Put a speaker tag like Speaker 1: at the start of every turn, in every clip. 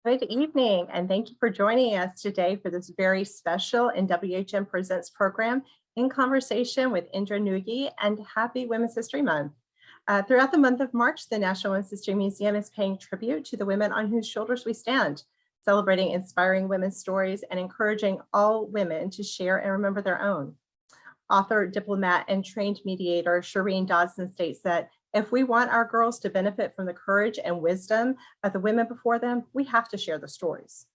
Speaker 1: Good evening, and thank you for joining us today for this very special NWHM Presents program in conversation with Indra Nooyi, and happy Women's History Month. Throughout the month of March, the National Women's History Museum is paying tribute to the women on whose shoulders we stand, celebrating inspiring women's stories and encouraging all women to share and remember their own. Author, diplomat, and trained mediator Shireen Dodson states that if we want our girls to benefit from the courage and wisdom of the women before them, we have to share the stories.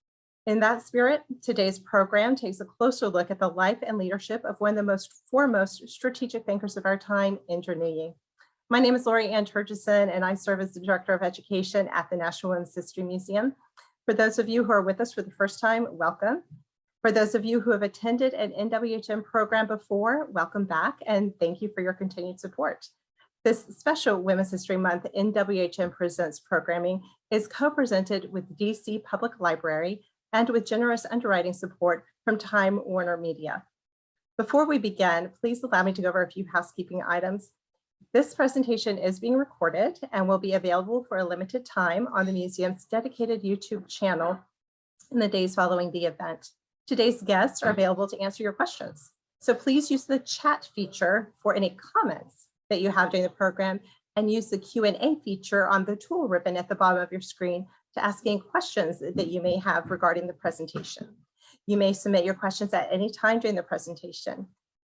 Speaker 1: In that spirit, today's program takes a closer look at the life and leadership of one of the most foremost strategic thinkers of our time, Indra Nooyi. My name is Ann Turgeson, and I serve as the Director of Education at the National Women's History Museum. For those of you who are with us for the first time, welcome. For those of you who have attended an NWHM program before, welcome back, and thank you for your continued support. This special Women's History Month NWHM Presents programming is co-presented with DC Public Library and with generous underwriting support from Time Warner Media. Before we begin, please allow me to go over a few housekeeping items. This presentation is being recorded and will be available for a limited time on the museum's dedicated YouTube channel in the days following the event. Today's guests are available to answer your questions, so please use the chat feature for any comments that you have during the program, and use the Q&A feature on the tool ribbon at the bottom of your screen to ask any questions that you may have regarding the presentation. You may submit your questions at any time during the presentation.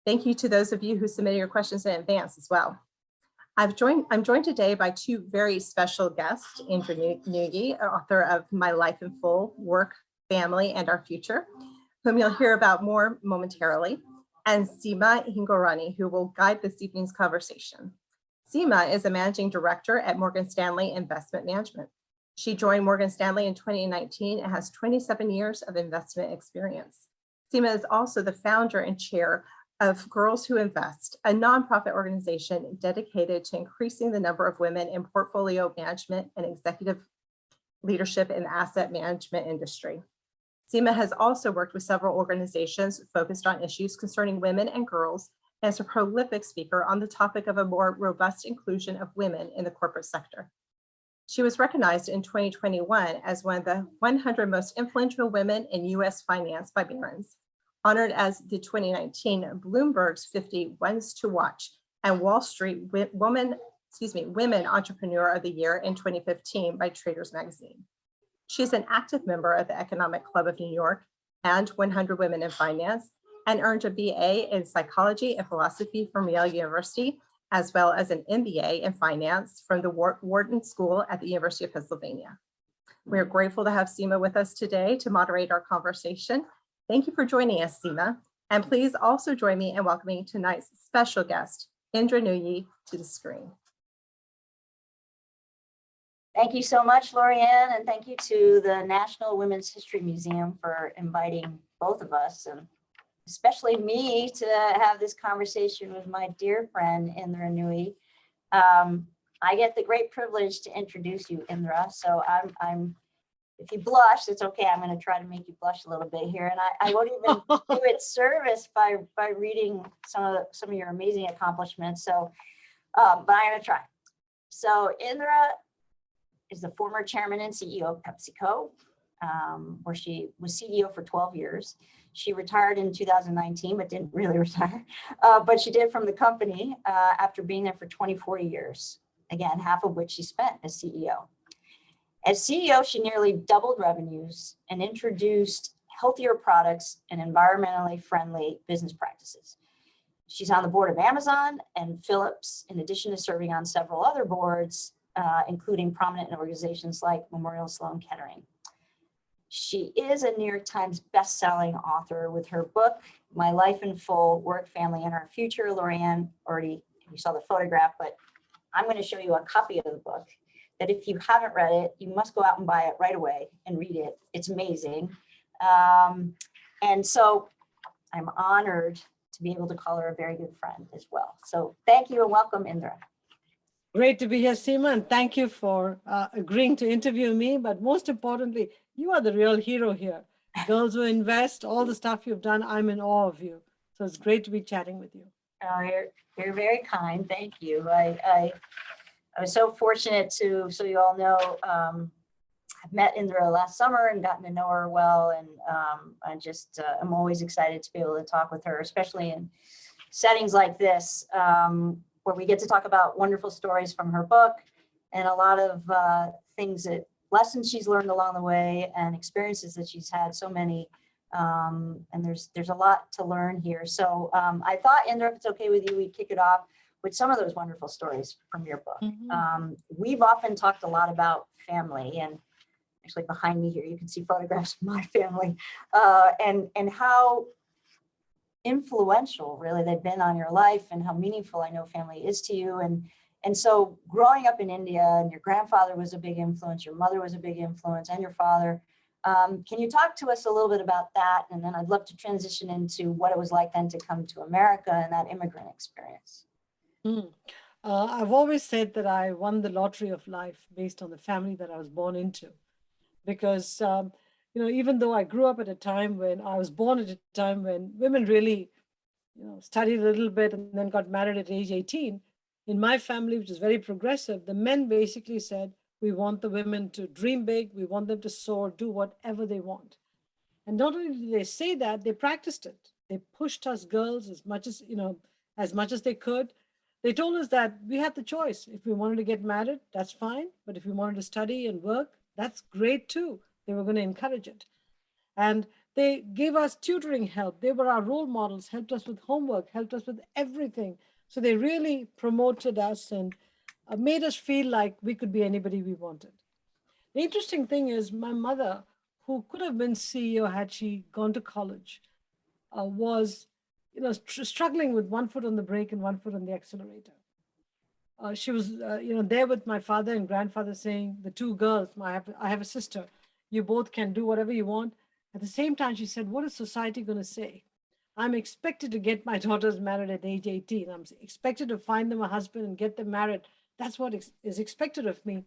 Speaker 1: Thank you to those of you who submitted your questions in advance as well. I'm joined today by two very special guests, Indra Nooyi, author of My Life in Full, Work, Family, and Our Future, whom you'll hear about more momentarily, and Seema Hingorani, who will guide this evening's conversation. Seema is a managing director at Morgan Stanley Investment Management. She joined Morgan Stanley in 2019 and has 27 years of investment experience. Seema is also the founder and chair of Girls Who Invest, a nonprofit organization dedicated to increasing the number of women in portfolio management and executive leadership in the asset management industry. Seema has also worked with several organizations focused on issues concerning women and girls, and is a prolific speaker on the topic of a more robust inclusion of women in the corporate sector. She was recognized in 2021 as one of the 100 most influential women in US finance by Barron's, honored as the 2019 Bloomberg's 50 Ones to Watch and Wall Street Women Entrepreneur of the Year in 2015 by Traders Magazine. She's an active member of the Economic Club of New York and 100 Women in Finance, and earned a BA in Psychology and Philosophy from Yale University, as well as an MBA in Finance from the Wharton School at the University of Pennsylvania. We're grateful to have Seema with us today to moderate our conversation. Thank you for joining us, Seema. And please also join me in welcoming tonight's special guest, Indra Nooyi, to the screen.
Speaker 2: Thank you so much, Lorianne, and thank you to the National Women's History Museum for inviting both of us, and especially me, to have this conversation with my dear friend, Indra Nooyi. I get the great privilege to introduce you, Indra, so if you blush, it's okay. I'm going to try to make you blush a little bit here, and I won't even do it service by reading some of your amazing accomplishments. So, but I'm going to try. So, Indra is the former chairman and CEO of PepsiCo, where she was CEO for 12 years. She retired in 2019, but didn't really retire, but she did from the company after being there for 24 years, again, half of which she spent as CEO. As CEO, she nearly doubled revenues and introduced healthier products and environmentally friendly business practices. She's on the board of Amazon and Philips, in addition to serving on several other boards, including prominent organizations like Memorial Sloan Kettering. She is a New York Times bestselling author with her book, My Life in Full, Work, Family, and Our Future. Lorianne already, you saw the photograph, but I'm going to show you a copy of the book that if you haven't read it, you must go out and buy it right away and read it. It's amazing. And so I'm honored to be able to call her a very good friend as well. So thank you and welcome, Indra.
Speaker 3: Great to be here, Seema, and thank you for agreeing to interview me. But most importantly, you are the real hero here. Girls Who Invest, all the stuff you've done, I'm in awe of you. So it's great to be chatting with you.
Speaker 2: Oh, you're very kind. Thank you. I was so fortunate to, so you all know, met Indra last summer and gotten to know her well. And I'm always excited to be able to talk with her, especially in settings like this, where we get to talk about wonderful stories from her book and a lot of lessons she's learned along the way and experiences that she's had, so many. And there's a lot to learn here. So I thought, Indra, if it's okay with you, we'd kick it off with some of those wonderful stories from your book.
Speaker 3: Mhm.
Speaker 2: We've often talked a lot about family, and actually behind me here, you can see photographs of my family, and how influential really they've been on your life and how meaningful I know family is to you. And so growing up in India, and your grandfather was a big influence, your mother was a big influence, and your father. Can you talk to us a little bit about that? And then I'd love to transition into what it was like then to come to America and that immigrant experience.
Speaker 3: I've always said that I won the lottery of life based on the family that I was born into. Because, even though I grew up at a time when I was born at a time when women really, studied a little bit and then got married at age 18, in my family, which is very progressive, the men basically said, we want the women to dream big, we want them to soar, do whatever they want. And not only did they say that, they practiced it. They pushed us girls as much as they could. They told us that we had the choice. If we wanted to get married, that's fine. But if we wanted to study and work, that's great too. They were going to encourage it. And they gave us tutoring help. They were our role models, helped us with homework, helped us with everything. So they really promoted us and made us feel like we could be anybody we wanted. The interesting thing is my mother, who could have been CEO had she gone to college, was struggling with one foot on the brake and one foot on the accelerator. She was there with my father and grandfather saying, the two girls, I have a sister, you both can do whatever you want. At the same time, she said, what is society going to say? I'm expected to get my daughters married at age 18. I'm expected to find them a husband and get them married. That's what is expected of me.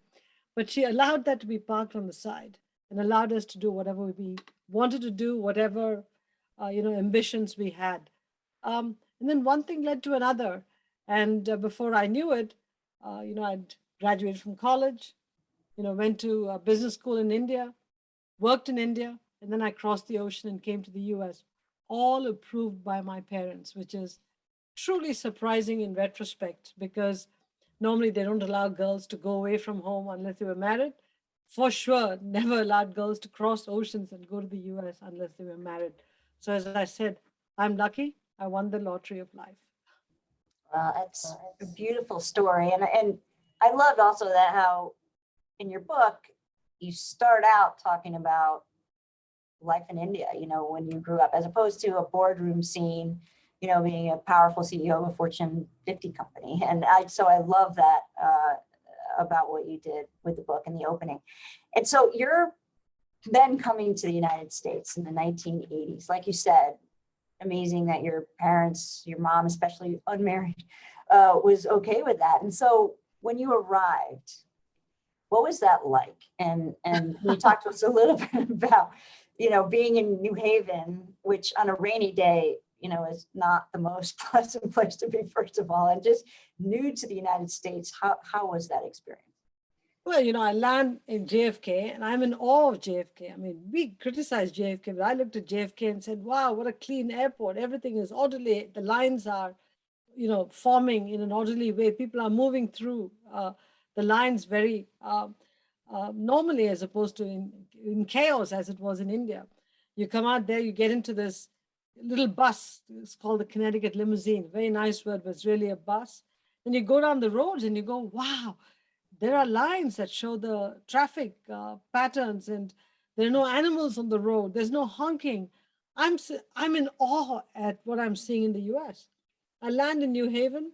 Speaker 3: But she allowed that to be parked on the side and allowed us to do whatever we wanted to do, whatever ambitions we had. And then one thing led to another. And before I knew it, I'd graduated from college, went to business school in India, worked in India, and then I crossed the ocean and came to the US, all approved by my parents, which is truly surprising in retrospect, because normally they don't allow girls to go away from home unless they were married. For sure, never allowed girls to cross oceans and go to the US unless they were married. So as I said, I'm lucky. I won the lottery of life.
Speaker 2: It's a beautiful story. And I loved also that how in your book, you start out talking about life in India, when you grew up, as opposed to a boardroom scene, being a powerful CEO of a Fortune 50 company. And so I love that about what you did with the book in the opening. And so you're then coming to the United States in the 1980s. Like you said, amazing that your parents, your mom, especially unmarried, was okay with that. And so when you arrived, what was that like? And can you talk to us a little bit about, being in New Haven, which on a rainy day, is not the most pleasant place to be, first of all, and just new to the United States. How was that experience?
Speaker 3: Well, I land in JFK and I'm in awe of JFK. I mean, we criticized JFK, but I looked at JFK and said, wow, what a clean airport. Everything is orderly. The lines are, forming in an orderly way. People are moving through the lines very normally, as opposed to in chaos as it was in India. You come out there, you get into this little bus. It's called the Connecticut limousine. Very nice word, but it's really a bus. And you go down the roads and you go, wow, there are lines that show the traffic patterns, and there are no animals on the road. There's no honking. I'm in awe at what I'm seeing in the US. I land in New Haven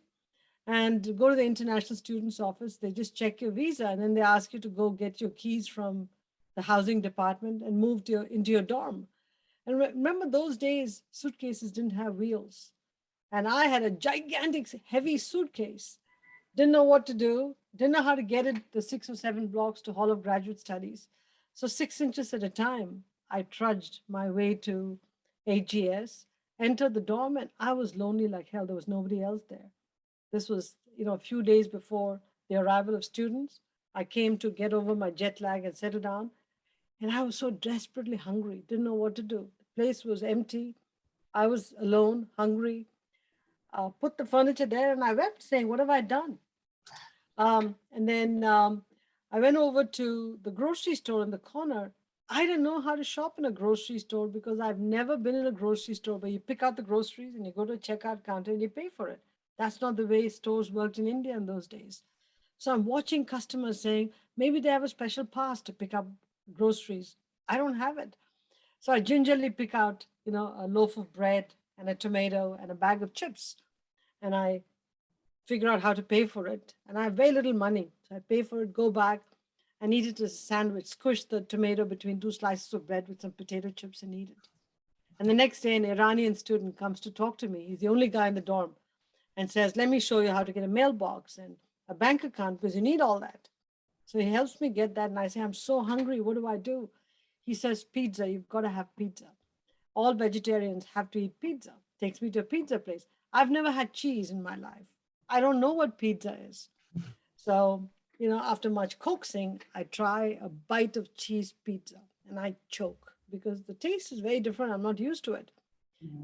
Speaker 3: and go to the International Students Office. They just check your visa, and then they ask you to go get your keys from the housing department and move into your dorm. And remember those days, suitcases didn't have wheels. And I had a gigantic, heavy suitcase. Didn't know what to do. Didn't know how to get it the 6 or 7 blocks to Hall of Graduate Studies. So 6 inches at a time, I trudged my way to HGS, entered the dorm, and I was lonely like hell. There was nobody else there. This was, a few days before the arrival of students. I came to get over my jet lag and settle down. And I was so desperately hungry, didn't know what to do. The place was empty. I was alone, hungry. Put the furniture there and I wept, saying, what have I done? And then I went over to the grocery store in the corner. I didn't know how to shop in a grocery store because I've never been in a grocery store where you pick out the groceries and you go to a checkout counter and you pay for it. That's not the way stores worked in India in those days. So I'm watching customers saying, maybe they have a special pass to pick up groceries. I don't have it. So I gingerly pick out, a loaf of bread and a tomato and a bag of chips. And I figure out how to pay for it. And I have very little money. So I pay for it, go back and eat it as a sandwich, squish the tomato between two slices of bread with some potato chips and eat it. And the next day, an Iranian student comes to talk to me. He's the only guy in the dorm and says, let me show you how to get a mailbox and a bank account because you need all that. So he helps me get that. And I say, I'm so hungry. What do I do? He says, pizza. You've got to have pizza. All vegetarians have to eat pizza. Takes me to a pizza place. I've never had cheese in my life. I don't know what pizza is. So, after much coaxing, I try a bite of cheese pizza and I choke because the taste is very different. I'm not used to it.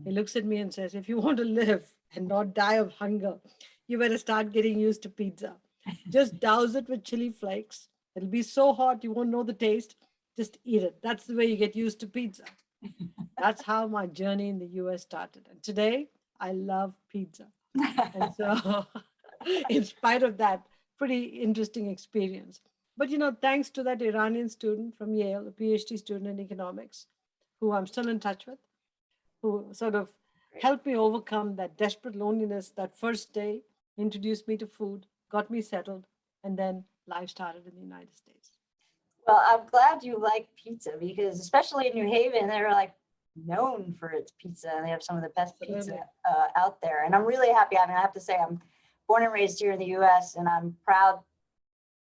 Speaker 3: He looks at me and says, if you want to live and not die of hunger, you better start getting used to pizza. Just douse it with chili flakes. It'll be so hot, you won't know the taste. Just eat it. That's the way you get used to pizza. That's how my journey in the US started. And today, I love pizza. And so, in spite of that, pretty interesting experience. But, thanks to that Iranian student from Yale, a PhD student in economics, who I'm still in touch with, who sort of helped me overcome that desperate loneliness that first day, introduced me to food, got me settled, and then life started in the United States.
Speaker 2: Well, I'm glad you like pizza because especially in New Haven, they're like known for its pizza and they have some of the best pizza out there. And I'm really happy. I have to say, I'm born and raised here in the US and I'm proud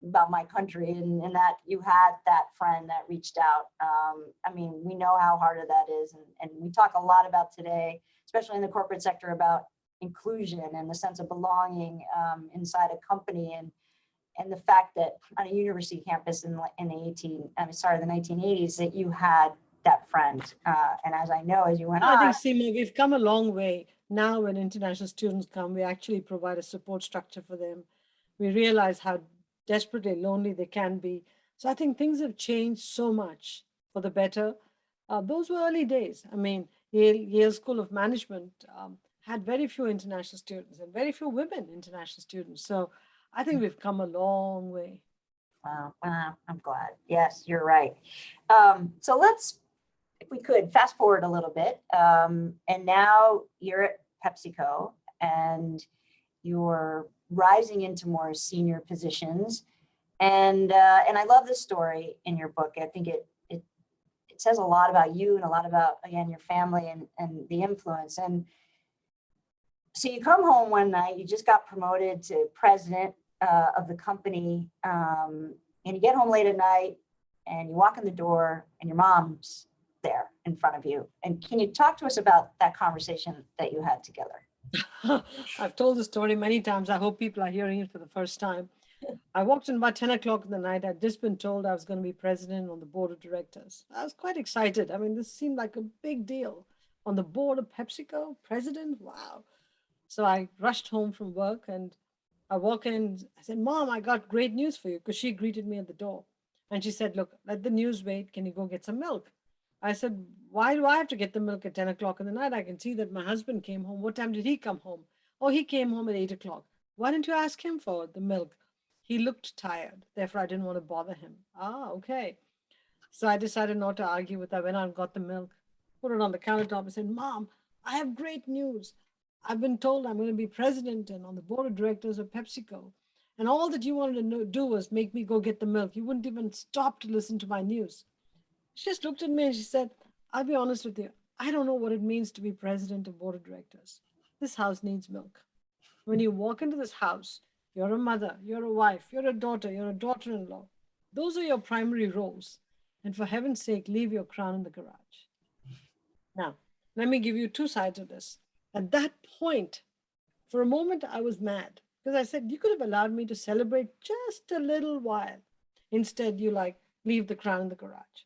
Speaker 2: about my country and that you had that friend that reached out. We know how hard that is. And we talk a lot about today, especially in the corporate sector, about inclusion and the sense of belonging inside a company and the fact that on a university campus in the 1980s, that you had that friend. And as I know, as you went on.
Speaker 3: I think, Seema, we've come a long way. Now when international students come, we actually provide a support structure for them. We realize how desperately lonely they can be. So I think things have changed so much for the better. Those were early days. Yale School of Management had very few international students and very few women international students. So I think we've come a long way.
Speaker 2: Wow, I'm glad. Yes, you're right. So let's, if we could, fast forward a little bit. And now you're at PepsiCo and you're rising into more senior positions. And I love this story in your book. I think it says a lot about you and a lot about, again, your family and the influence. And so you come home one night, you just got promoted to president of the company, and you get home late at night and you walk in the door and your mom's there in front of you. And can you talk to us about that conversation that you had together?
Speaker 3: I've told the story many times. I hope people are hearing it for the first time. I walked in about 10 o'clock in the night. I'd just been told I was going to be president on the board of directors. I was quite excited. This seemed like a big deal. On the board of PepsiCo, president? Wow. So I rushed home from work and I walk in. I said, Mom, I got great news for you, because she greeted me at the door. And she said, look, let the news wait. Can you go get some milk? I said, why do I have to get the milk at 10 o'clock in the night? I can see that my husband came home. What time did he come home? Oh, he came home at 8 o'clock. Why didn't you ask him for the milk? He looked tired. Therefore, I didn't want to bother him. Ah, okay. So I decided not to argue with her. I went out and got the milk, put it on the countertop and said, Mom, I have great news. I've been told I'm going to be president and on the board of directors of PepsiCo. And all that you wanted to do was make me go get the milk. You wouldn't even stop to listen to my news. She just looked at me and she said, I'll be honest with you. I don't know what it means to be president of board of directors. This house needs milk. When you walk into this house, you're a mother, you're a wife, you're a daughter-in-law. Those are your primary roles. And for heaven's sake, leave your crown in the garage. Now, let me give you two sides of this. At that point, for a moment, I was mad because I said, you could have allowed me to celebrate just a little while. Instead, you leave the crown in the garage.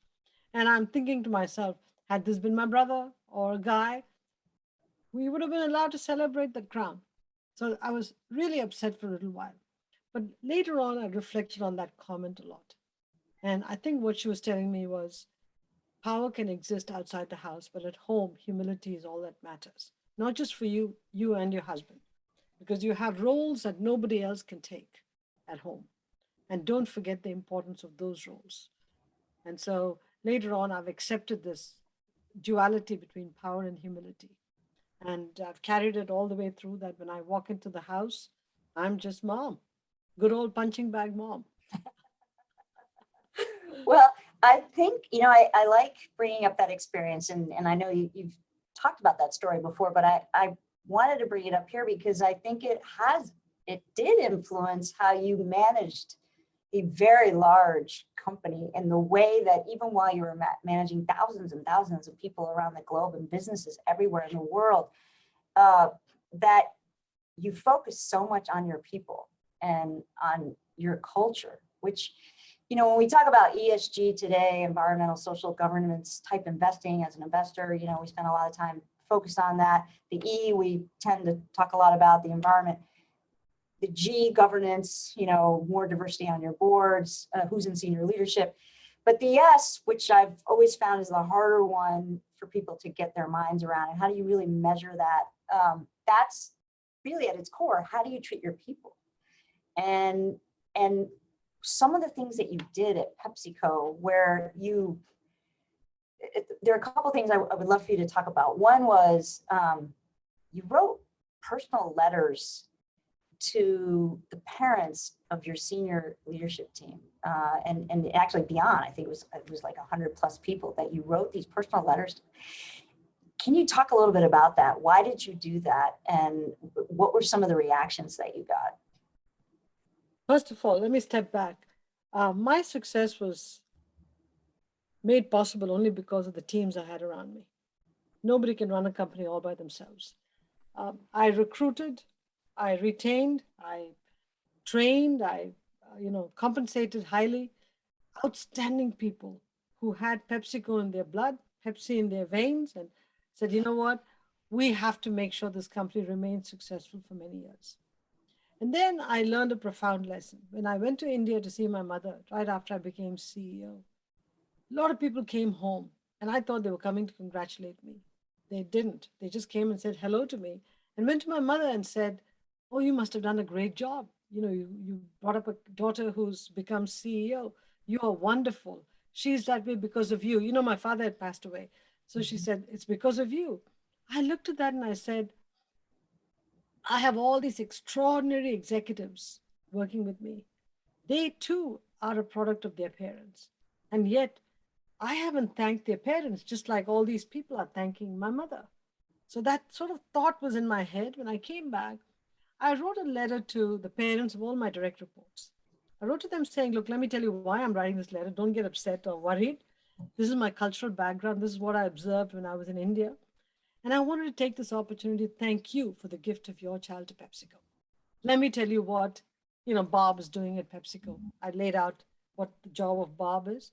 Speaker 3: And I'm thinking to myself, had this been my brother or a guy, we would have been allowed to celebrate the crown. So I was really upset for a little while. But later on, I reflected on that comment a lot. And I think what she was telling me was power can exist outside the house, but at home, humility is all that matters. Not just for you, you and your husband, because you have roles that nobody else can take at home. And don't forget the importance of those roles. And so later on, I've accepted this duality between power and humility. And I've carried it all the way through that when I walk into the house, I'm just mom, good old punching bag mom.
Speaker 2: Well, I think, I like bringing up that experience, and I know you've talked about that story before, but I wanted to bring it up here because I think it did influence how you managed a very large company in the way that even while you were managing thousands and thousands of people around the globe and businesses everywhere in the world, that you focus so much on your people and on your culture, which, when we talk about ESG today, environmental, social governance type investing as an investor, we spend a lot of time focused on that. The E, we tend to talk a lot about the environment. The G, governance, more diversity on your boards, who's in senior leadership. But the S, which I've always found is the harder one for people to get their minds around, and how do you really measure that? That's really at its core, how do you treat your people? And some of the things that you did at PepsiCo, where there are a couple of things I would love for you to talk about. One was you wrote personal letters to the parents of your senior leadership team, and actually beyond. I think it was like 100+ people that you wrote these personal letters to. Can you talk a little bit about that? Why did you do that, and what were some of the reactions that you got?
Speaker 3: First of all, let me step back. My success was made possible only because of the teams I had around me. Nobody can run a company all by themselves. I recruited, I retained, I trained, I compensated highly outstanding people who had PepsiCo in their blood, Pepsi in their veins, and said, you know what, we have to make sure this company remains successful for many years. And then I learned a profound lesson. When I went to India to see my mother right after I became CEO, a lot of people came home and I thought they were coming to congratulate me. They didn't. They just came and said hello to me and went to my mother and said, oh, you must have done a great job. You brought up a daughter who's become CEO. You are wonderful. She's that way because of you. My father had passed away. So she said, it's because of you. I looked at that and I said, I have all these extraordinary executives working with me. They too are a product of their parents. And yet I haven't thanked their parents, just like all these people are thanking my mother. So that sort of thought was in my head. When I came back, I wrote a letter to the parents of all my direct reports. I wrote to them saying, look, let me tell you why I'm writing this letter. Don't get upset or worried. This is my cultural background. This is what I observed when I was in India. And I wanted to take this opportunity to thank you for the gift of your child to PepsiCo. Let me tell you what, Bob is doing at PepsiCo. I laid out what the job of Bob is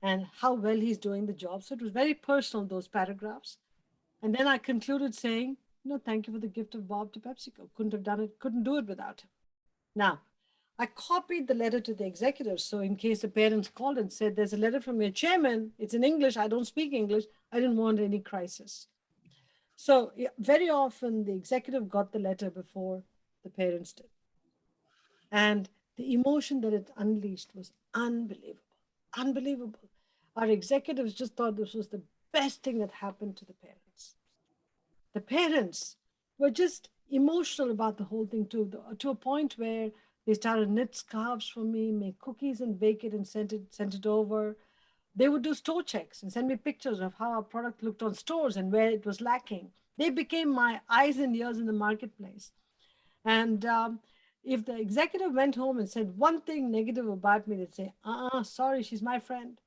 Speaker 3: and how well he's doing the job. So it was very personal, those paragraphs. And then I concluded saying, thank you for the gift of Bob to PepsiCo. Couldn't have done it, couldn't do it without him. Now, I copied the letter to the executives. So in case the parents called and said, there's a letter from your chairman, it's in English, I don't speak English, I didn't want any crisis. So very often the executive got the letter before the parents did. And the emotion that it unleashed was unbelievable, unbelievable. Our executives just thought this was the best thing that happened to the parents. The parents were just emotional about the whole thing too, to a point where they started knit scarves for me, make cookies and bake it and sent it over. They would do store checks and send me pictures of how our product looked on stores and where it was lacking. They became my eyes and ears in the marketplace. And if the executive went home and said one thing negative about me, they'd say, sorry, she's my friend.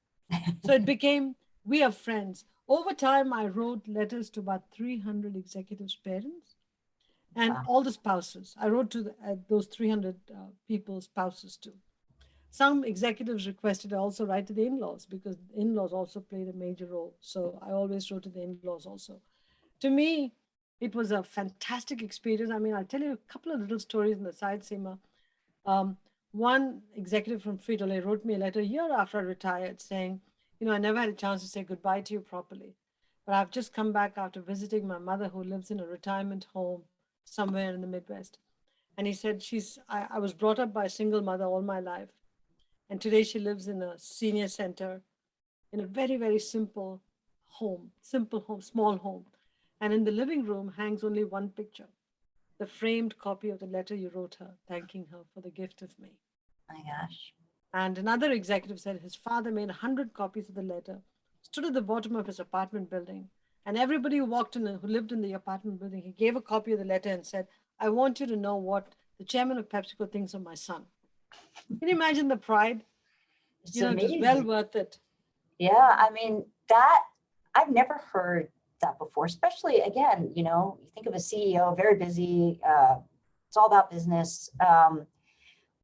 Speaker 3: So it became, we are friends. Over time, I wrote letters to about 300 executives' parents and all the spouses. I wrote to those 300 people's spouses too. Some executives requested I also write to the in-laws because in-laws also played a major role. So I always wrote to the in-laws also. To me, it was a fantastic experience. I mean, I'll tell you a couple of little stories on the side, Seema. One executive from Frito-Lay wrote me a letter a year after I retired saying, I never had a chance to say goodbye to you properly, but I've just come back after visiting my mother who lives in a retirement home somewhere in the Midwest. And he said, I was brought up by a single mother all my life. And today she lives in a senior center in a very, very simple home, small home. And in the living room hangs only one picture, the framed copy of the letter you wrote her, thanking her for the gift of me.
Speaker 2: My gosh.
Speaker 3: And another executive said his father made 100 copies of the letter, stood at the bottom of his apartment building, and everybody who walked in, who lived in the apartment building, he gave a copy of the letter and said, I want you to know what the chairman of PepsiCo thinks of my son. Can you imagine the pride?
Speaker 2: It's
Speaker 3: It
Speaker 2: amazing.
Speaker 3: was well worth it.
Speaker 2: Yeah, I mean, that I've never heard that before, especially again, you think of a CEO, very busy, it's all about business.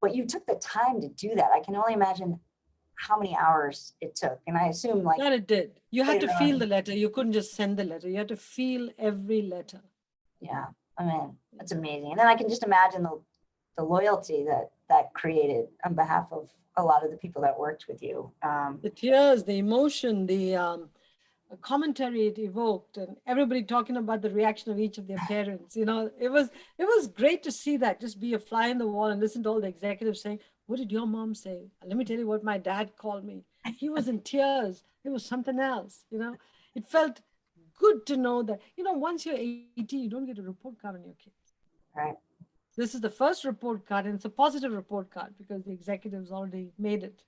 Speaker 2: But you took the time to do that. I can only imagine how many hours it took. And I assume like
Speaker 3: That it did. You had to
Speaker 2: it
Speaker 3: feel
Speaker 2: on.
Speaker 3: the letter. You couldn't just send the letter. You had to feel every letter.
Speaker 2: Yeah, I mean, that's amazing. And then I can just imagine the loyalty that created on behalf of a lot of the people that worked with you.
Speaker 3: The tears, the emotion, the commentary it evoked, and everybody talking about the reaction of each of their parents. It was great to see that, just be a fly in the wall and listen to all the executives saying, what did your mom say? Let me tell you what my dad called me. He was in tears. It was something else. It felt good to know that, once you're 18, you don't get a report card on your kids.
Speaker 2: Right.
Speaker 3: This is the first report card, and it's a positive report card because the executives already made it.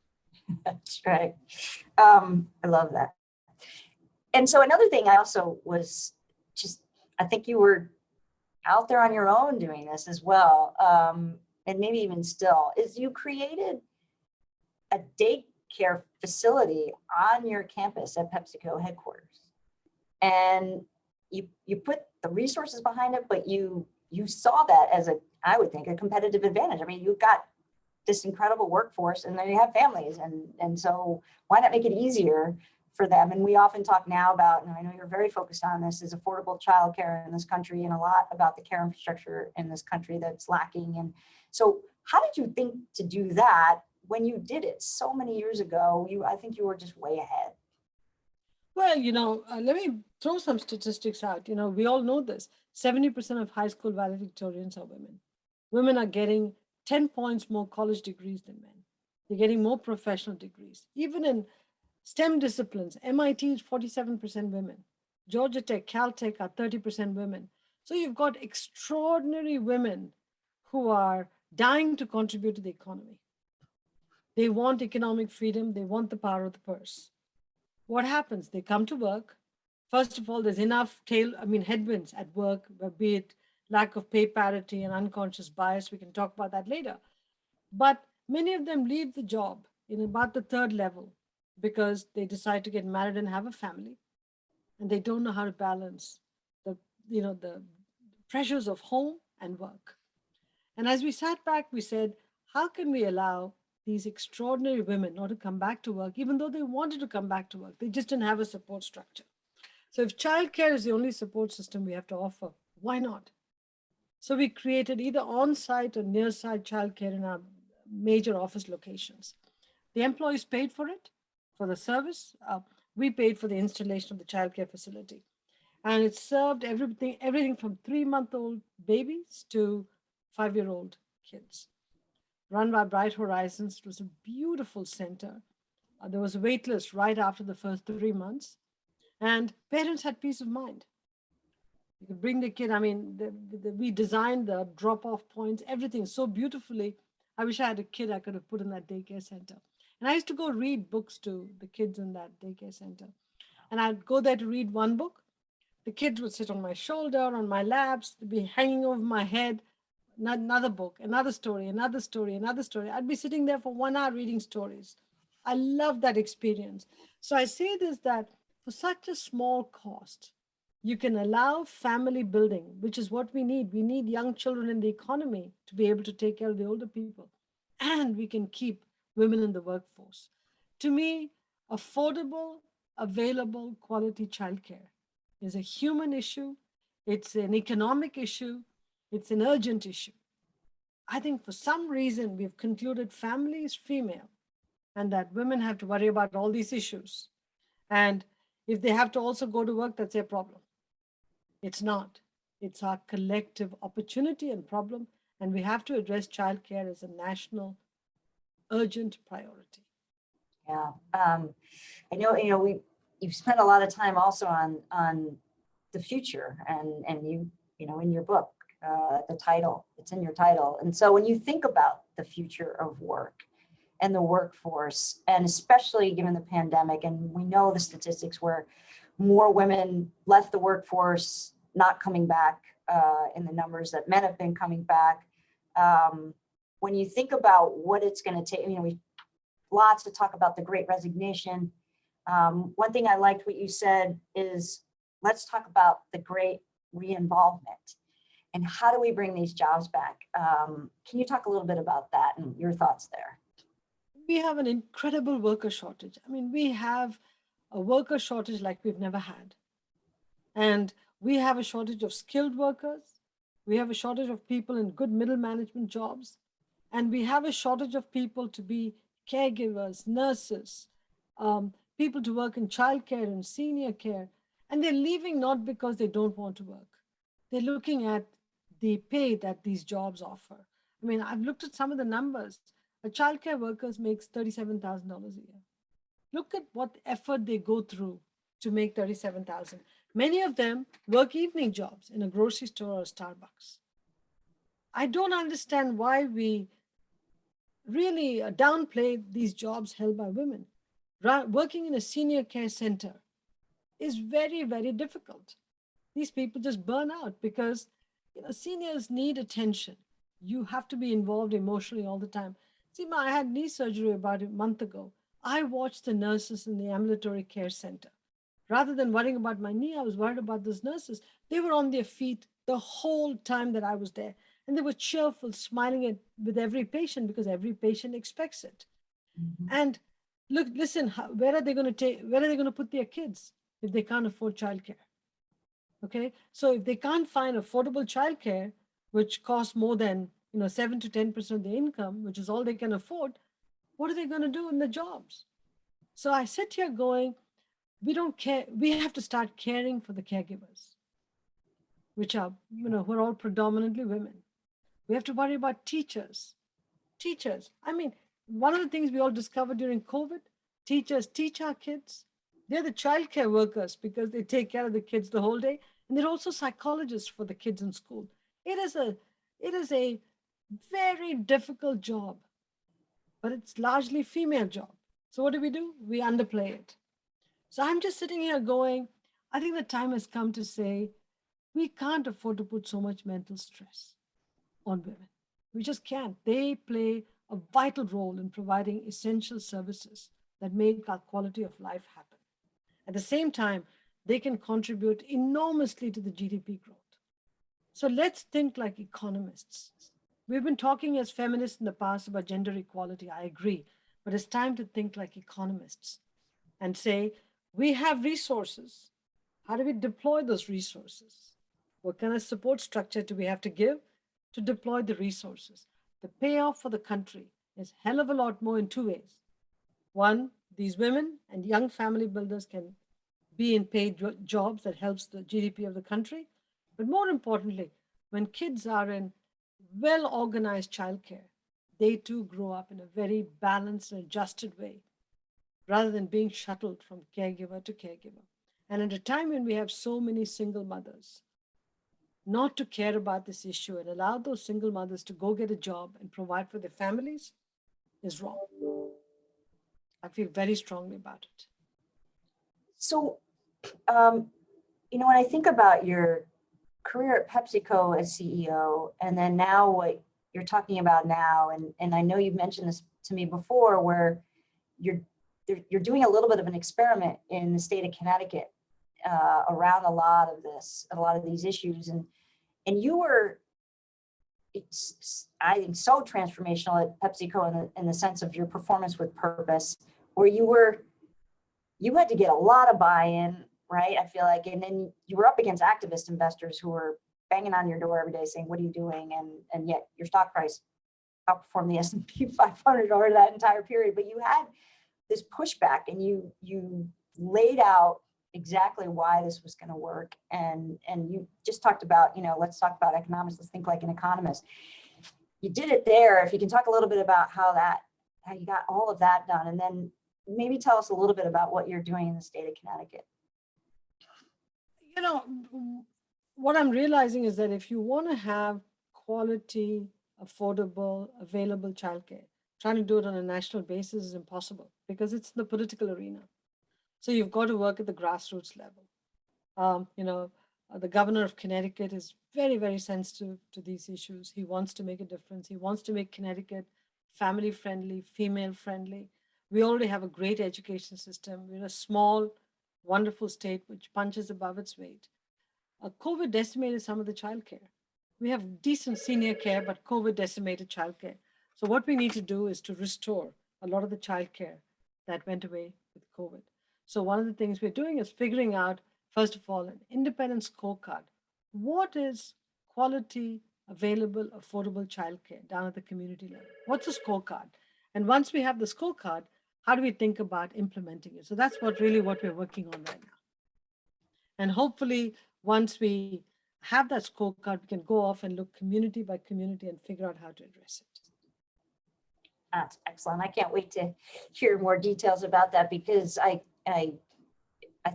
Speaker 2: That's right. I love that. And so another thing I also was I think you were out there on your own doing this as well. And maybe even still, is you created a daycare facility on your campus at PepsiCo headquarters. And you put the resources behind it, but you saw that as I would think, a competitive advantage. I mean, you've got this incredible workforce and then you have families. And so why not make it easier for them? And we often talk now about, and I know you're very focused on this, is affordable childcare in this country and a lot about the care infrastructure in this country that's lacking. And so how did you think to do that when you did it so many years ago? I think you were just way ahead.
Speaker 3: Well, let me throw some statistics out. We all know this. 70% of high school valedictorians are women. Women are getting 10 points more college degrees than men. They're getting more professional degrees. Even in STEM disciplines, MIT is 47% women. Georgia Tech, Caltech are 30% women. So you've got extraordinary women who are dying to contribute to the economy. They want economic freedom. They want the power of the purse. What happens? They come to work. First of all, there's enough headwinds at work, be it lack of pay parity and unconscious bias. We can talk about that later. But many of them leave the job in about the third level because they decide to get married and have a family, and they don't know how to balance the pressures of home and work. And as we sat back, we said, how can we allow these extraordinary women not to come back to work, even though they wanted to come back to work? They just didn't have a support structure. So if childcare is the only support system we have to offer, why not? So we created either on-site or near-site childcare in our major office locations. The employees paid for it, for the service. We paid for the installation of the childcare facility. And it served everything from 3-month-old babies to 5-year-old kids. Run by Bright Horizons. It was a beautiful center. There was a wait list right after the first 3 months. And parents had peace of mind. You could bring the kid. We designed the drop-off points, everything so beautifully. I wish I had a kid I could have put in that daycare center. And I used to go read books to the kids in that daycare center. And I'd go there to read one book. The kids would sit on my shoulder, on my laps, they'd be hanging over my head. Another book, another story, another story, another story. I'd be sitting there for 1 hour reading stories. I love that experience. So I say this, that for such a small cost, you can allow family building, which is what we need. We need young children in the economy to be able to take care of the older people. And we can keep women in the workforce. To me, affordable, available, quality childcare is a human issue, it's an economic issue, it's an urgent issue. I think for some reason we've concluded family is female and that women have to worry about all these issues. And if they have to also go to work, that's their problem. It's not. It's our collective opportunity and problem, and we have to address childcare as a national urgent priority.
Speaker 2: Yeah. I know, you've spent a lot of time also on the future and in your book, the title, it's in your title. And so when you think about the future of work and the workforce, and especially given the pandemic, and we know the statistics where more women left the workforce, not coming back in the numbers that men have been coming back. When you think about what it's going to take, we lots to talk about the Great Resignation. One thing I liked what you said is, let's talk about the Great Reinvolvement and how do we bring these jobs back? Can you talk a little bit about that and your thoughts there?
Speaker 3: We have an incredible worker shortage. We have a worker shortage like we've never had. And we have a shortage of skilled workers. We have a shortage of people in good middle management jobs. And we have a shortage of people to be caregivers, nurses, people to work in childcare and senior care. And they're leaving not because they don't want to work. They're looking at the pay that these jobs offer. I've looked at some of the numbers. A childcare worker makes $37,000 a year. Look at what effort they go through to make $37,000. Many of them work evening jobs in a grocery store or a Starbucks. I don't understand why we really downplay these jobs held by women. Working in a senior care center is very, very difficult. These people just burn out because seniors need attention. You have to be involved emotionally all the time. Seema, I had knee surgery about a month ago. I watched the nurses in the ambulatory care center. Rather than worrying about my knee, I was worried about those nurses. They were on their feet the whole time that I was there. And they were cheerful, smiling with every patient because every patient expects it. Mm-hmm. And listen, where are they going to put their kids if they can't afford childcare? Okay, so if they can't find affordable childcare, which costs more than 7 to 10% of their income, which is all they can afford, what are they going to do in the jobs? So I sit here going, we don't care. We have to start caring for the caregivers, which are, who are all predominantly women. We have to worry about teachers. One of the things we all discovered during COVID, teachers teach our kids. They're the childcare workers because they take care of the kids the whole day. And they're also psychologists for the kids in school. It is a very difficult job, but it's largely female job. So what do? We underplay it. So I'm just sitting here going, I think the time has come to say, we can't afford to put so much mental stress on women. We just can't. They play a vital role in providing essential services that make our quality of life happen. At the same time, they can contribute enormously to the GDP growth. So let's think like economists. We've been talking as feminists in the past about gender equality. I agree. But it's time to think like economists and say, we have resources. How do we deploy those resources? What kind of support structure do we have to give to deploy the resources? The payoff for the country is a hell of a lot more in two ways. One, these women and young family builders can be in paid jobs that helps the GDP of the country. But more importantly, when kids are in well-organized childcare, they too grow up in a very balanced and adjusted way, rather than being shuttled from caregiver to caregiver. And at a time when we have so many single mothers, not to care about this issue and allow those single mothers to go get a job and provide for their families is wrong. I feel very strongly about it.
Speaker 2: So, when I think about your career at PepsiCo as CEO, and then now what you're talking about now, and I know you've mentioned this to me before, where you're doing a little bit of an experiment in the state of Connecticut around a lot of these issues, and you were it's I think so transformational at PepsiCo in the sense of your performance with purpose, where you had to get a lot of buy-in, right? I feel like, and then you were up against activist investors who were banging on your door every day saying, what are you doing? And yet your stock price outperformed the S&P 500 over that entire period. But you had this pushback, and you laid out exactly why this was going to work. And you just talked about, let's talk about economics. Let's think like an economist. You did it there. If you can talk a little bit about how you got all of that done, and then maybe tell us a little bit about what you're doing in the state of Connecticut.
Speaker 3: What I'm realizing is that if you want to have quality, affordable, available childcare, trying to do it on a national basis is impossible because it's the political arena. So you've got to work at the grassroots level. The governor of Connecticut is very, very sensitive to these issues. He wants to make a difference. He wants to make Connecticut family friendly, female friendly. We already have a great education system. We're a small, wonderful state which punches above its weight. COVID decimated some of the childcare. We have decent senior care, but COVID decimated childcare. So what we need to do is to restore a lot of the childcare that went away with COVID. So one of the things we're doing is figuring out, first of all, an independent scorecard. What is quality, available, affordable childcare down at the community level? What's a scorecard? And once we have the scorecard, how do we think about implementing it? So that's what we're working on right now. And hopefully, once we have that scorecard, we can go off and look community by community and figure out how to address it.
Speaker 2: That's excellent. I can't wait to hear more details about that, because I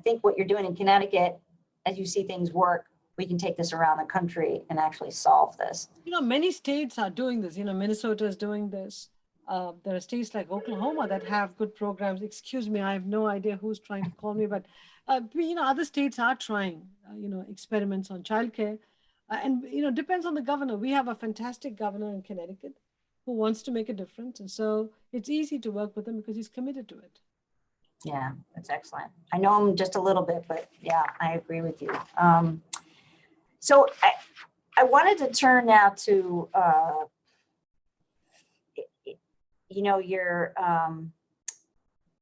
Speaker 2: think what you're doing in Connecticut, as you see things work, we can take this around the country and actually solve this.
Speaker 3: Many states are doing this. Minnesota is doing this. There are states like Oklahoma that have good programs. Excuse me, I have no idea who's trying to call me, but other states are trying, experiments on childcare. And depends on the governor. We have a fantastic governor in Connecticut who wants to make a difference. And so it's easy to work with him because he's committed to it.
Speaker 2: Yeah, that's excellent. I know him just a little bit, but yeah, I agree with you. So I wanted to turn now to,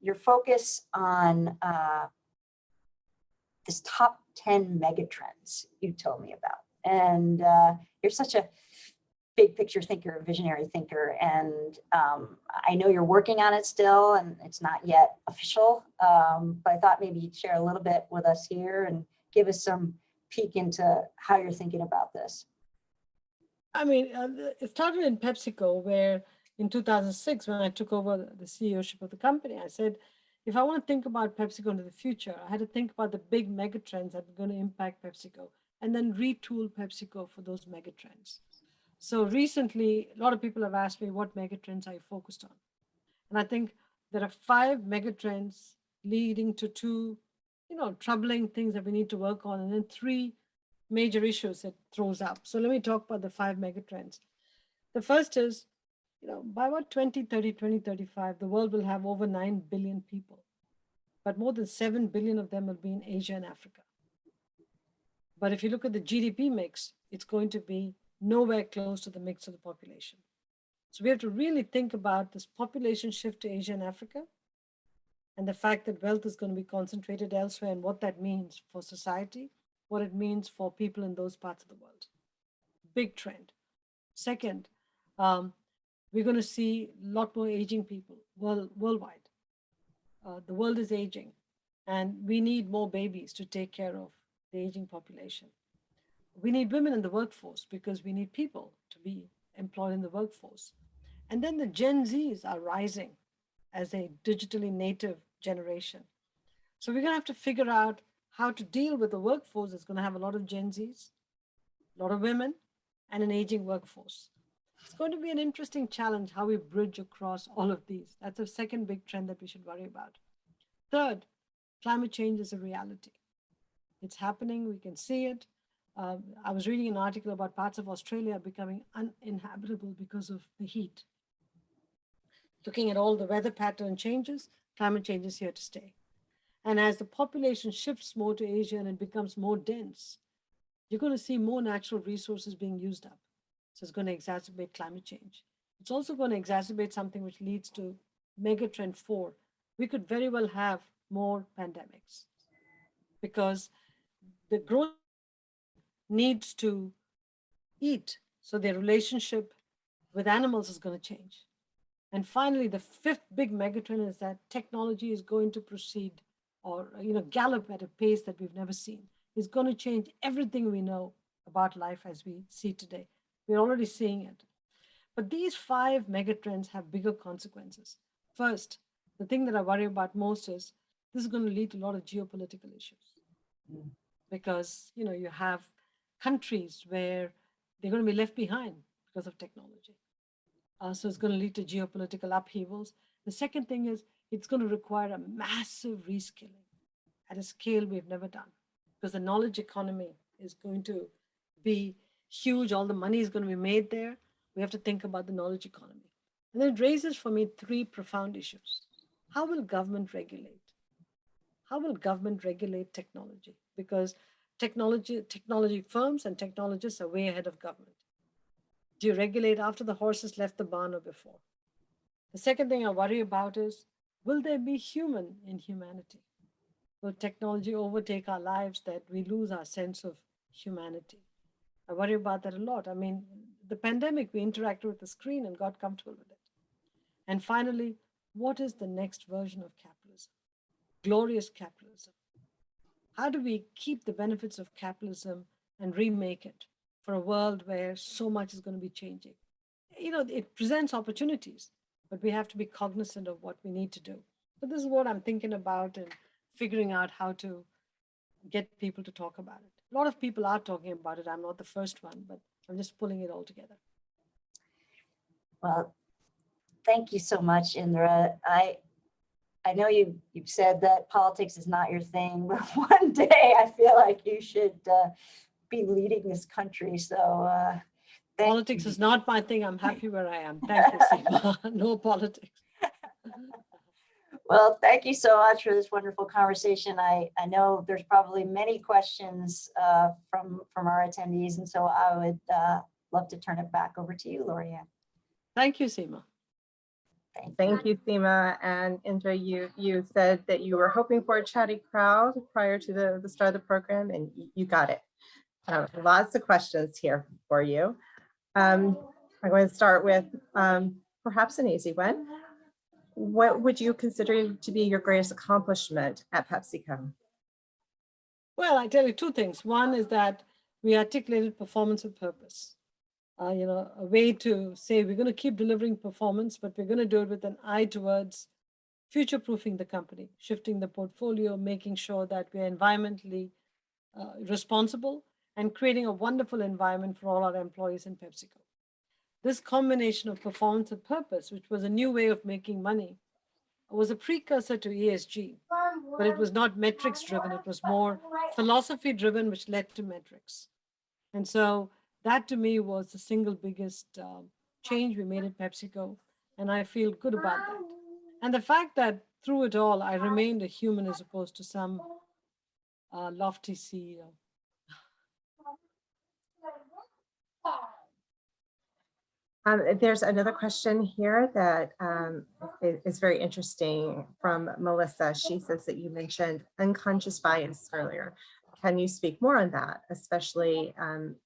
Speaker 2: your focus on this top 10 megatrends you told me about. And you're such a big picture thinker, a visionary thinker. And I know you're working on it still, and it's not yet official, but I thought maybe you'd share a little bit with us here and give us some peek into how you're thinking about this.
Speaker 3: It started in PepsiCo, where in 2006, when I took over the CEOship of the company, I said, if I want to think about PepsiCo into the future, I had to think about the big megatrends that were going to impact PepsiCo and then retool PepsiCo for those megatrends. So recently, a lot of people have asked me, what megatrends are you focused on? And I think there are 5 megatrends leading to 2, troubling things that we need to work on, and then 3 major issues it throws up. So let me talk about the 5 megatrends. The first is, by about 2030, 2035, the world will have over 9 billion people, but more than 7 billion of them will be in Asia and Africa. But if you look at the GDP mix, it's going to be nowhere close to the mix of the population. So we have to really think about this population shift to Asia and Africa, and the fact that wealth is going to be concentrated elsewhere, and what that means for society, what it means for people in those parts of the world. Big trend. Second, we're going to see a lot more aging people worldwide. The world is aging, and we need more babies to take care of the aging population. We need women in the workforce because we need people to be employed in the workforce. And then the Gen Zs are rising as a digitally native generation. So we're going to have to figure out how to deal with a workforce that's going to have a lot of Gen Zs, a lot of women, and an aging workforce. It's going to be an interesting challenge how we bridge across all of these. That's a second big trend that we should worry about. Third, climate change is a reality. It's happening. We can see it. I was reading an article about parts of Australia becoming uninhabitable because of the heat. Looking at all the weather pattern changes, climate change is here to stay. And as the population shifts more to Asia and it becomes more dense, you're going to see more natural resources being used up. So it's going to exacerbate climate change. It's also going to exacerbate something which leads to Megatrend 4. We could very well have more pandemics because the growth needs to eat. So their relationship with animals is going to change. And finally, the fifth big megatrend is that technology is going to proceed or gallop at a pace that we've never seen. It's going to change everything we know about life as we see today. We're already seeing it. But these 5 megatrends have bigger consequences. First, the thing that I worry about most is this is going to lead to a lot of geopolitical issues. Because you have countries where they're going to be left behind because of technology. So it's going to lead to geopolitical upheavals. The second thing is it's going to require a massive reskilling at a scale we've never done, because the knowledge economy is going to be huge. All the money is going to be made there. We have to think about the knowledge economy. And then it raises for me 3 profound issues. How will government regulate? How will government regulate technology? Because technology firms and technologists are way ahead of government. Do you regulate after the horse has left the barn or before? The second thing I worry about is, will there be human in humanity? Will technology overtake our lives that we lose our sense of humanity? I worry about that a lot. I mean, the pandemic, we interacted with the screen and got comfortable with it. And finally, what is the next version of capitalism? Glorious capitalism. How do we keep the benefits of capitalism and remake it for a world where so much is going to be changing? It presents opportunities, but we have to be cognizant of what we need to do. So this is what I'm thinking about and figuring out how to get people to talk about it. A lot of people are talking about it. I'm not the first one, but I'm just pulling it all together.
Speaker 2: Well, thank you so much, Indra. I know you've said that politics is not your thing, but one day I feel like you should be leading this country. So
Speaker 3: politics is not my thing. I'm happy where I am. Thank you, Seema. No politics.
Speaker 2: Well, thank you so much for this wonderful conversation. I know there's probably many questions from our attendees, and so I would love to turn it back over to you, Lorianne.
Speaker 3: Thank you, Seema.
Speaker 1: Thank you, Seema. And Indra, you said that you were hoping for a chatty crowd prior to the start of the program, and you got it. Lots of questions here for you. I'm going to start with perhaps an easy one. What would you consider to be your greatest accomplishment at PepsiCo?
Speaker 3: Well, I tell you 2 things. One is that we articulated performance with purpose. A way to say we're going to keep delivering performance, but we're going to do it with an eye towards future-proofing the company, shifting the portfolio, making sure that we're environmentally responsible, and creating a wonderful environment for all our employees in PepsiCo. This combination of performance with purpose, which was a new way of making money, was a precursor to ESG, but it was not metrics driven. It was more philosophy driven, which led to metrics. And so that to me was the single biggest change we made at PepsiCo. And I feel good about that. And the fact that through it all, I remained a human as opposed to some lofty CEO.
Speaker 1: There's another question here that is very interesting from Melissa. She says that you mentioned unconscious bias earlier. Can you speak more on that, especially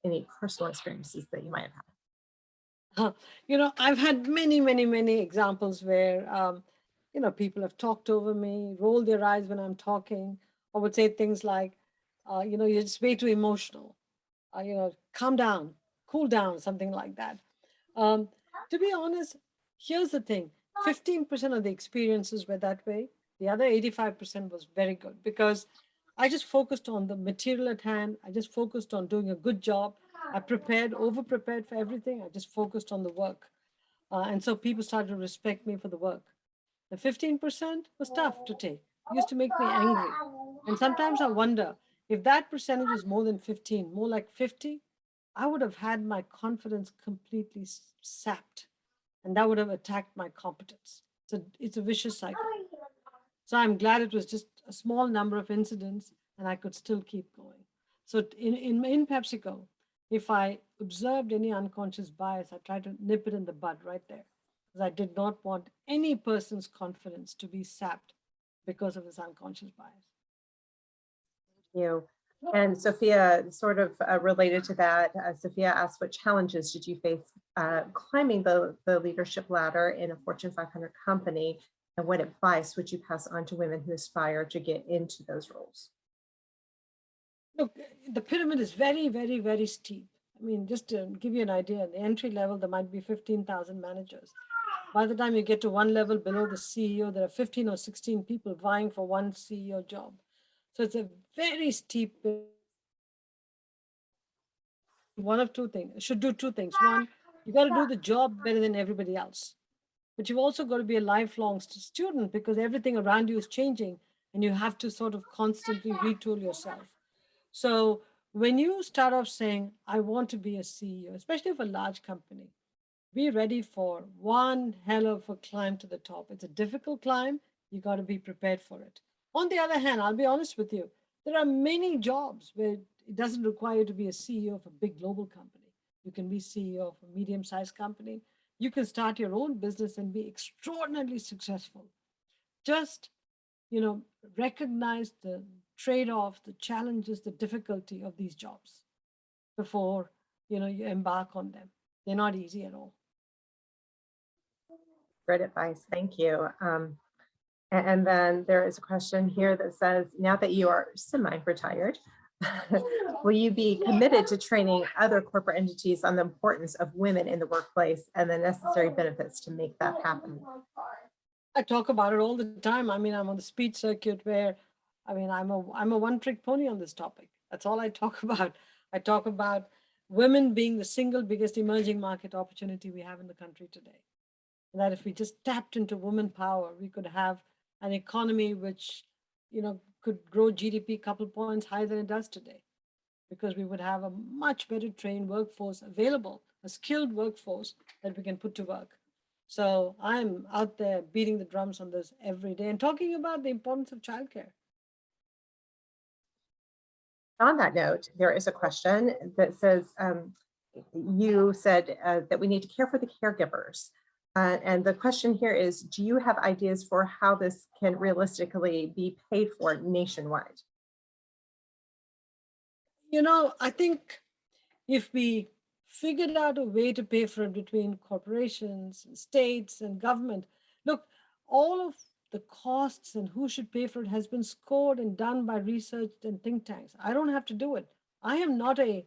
Speaker 1: any personal experiences that you might have had?
Speaker 3: I've had many examples where, people have talked over me, rolled their eyes when I'm talking, or would say things like, you're just way too emotional, calm down, cool down, something like that. To be honest, here's the thing, 15% of the experiences were that way. The other 85% was very good because I just focused on the material at hand. I just focused on doing a good job. I over-prepared for everything. I just focused on the work. And so people started to respect me for the work. The 15% was tough to take. It used to make me angry. And sometimes I wonder if that percentage was more than 15, more like 50, I would have had my confidence completely sapped, and that would have attacked my competence. So it's a vicious cycle. So I'm glad it was just a small number of incidents and I could still keep going. So in PepsiCo, if I observed any unconscious bias, I tried to nip it in the bud right there. Because I did not want any person's confidence to be sapped because of this unconscious bias.
Speaker 1: You. And Sophia, sort of related to that, Sophia asked, what challenges did you face climbing the leadership ladder in a Fortune 500 company? And what advice would you pass on to women who aspire to get into those roles?
Speaker 3: Look, the pyramid is very, very, very steep. I mean, just to give you an idea, the entry level, there might be 15,000 managers. By the time you get to one level below the CEO, there are 15 or 16 people vying for one CEO job. So it's a very steep. One of two things, it should do two things. One, you got to do the job better than everybody else. But you've also got to be a lifelong student because everything around you is changing and you have to sort of constantly retool yourself. So when you start off saying, I want to be a CEO, especially of a large company, be ready for one hell of a climb to the top. It's a difficult climb. You got to be prepared for it. On the other hand, I'll be honest with you, there are many jobs where it doesn't require you to be a CEO of a big global company. You can be CEO of a medium-sized company. You can start your own business and be extraordinarily successful. Just, recognize the trade-off, the challenges, the difficulty of these jobs before, you embark on them. They're not easy at all.
Speaker 1: Great advice. Thank you. And then there is a question here that says, now that you are semi-retired, will you be committed to training other corporate entities on the importance of women in the workplace and the necessary benefits to make that happen?
Speaker 3: I talk about it all the time. I mean, I'm on the speech circuit where, I'm a one-trick pony on this topic. That's all I talk about. I talk about women being the single biggest emerging market opportunity we have in the country today. And that if we just tapped into women power, we could have an economy which, could grow GDP a couple points higher than it does today, because we would have a much better trained workforce available, a skilled workforce that we can put to work. So I'm out there beating the drums on this every day and talking about the importance of childcare.
Speaker 1: On that note, there is a question that says, you said that we need to care for the caregivers. And the question here is, do you have ideas for how this can realistically be paid for nationwide?
Speaker 3: I think if we figured out a way to pay for it between corporations, and states, and government, look, all of the costs and who should pay for it has been scored and done by research and think tanks. I don't have to do it. I am not a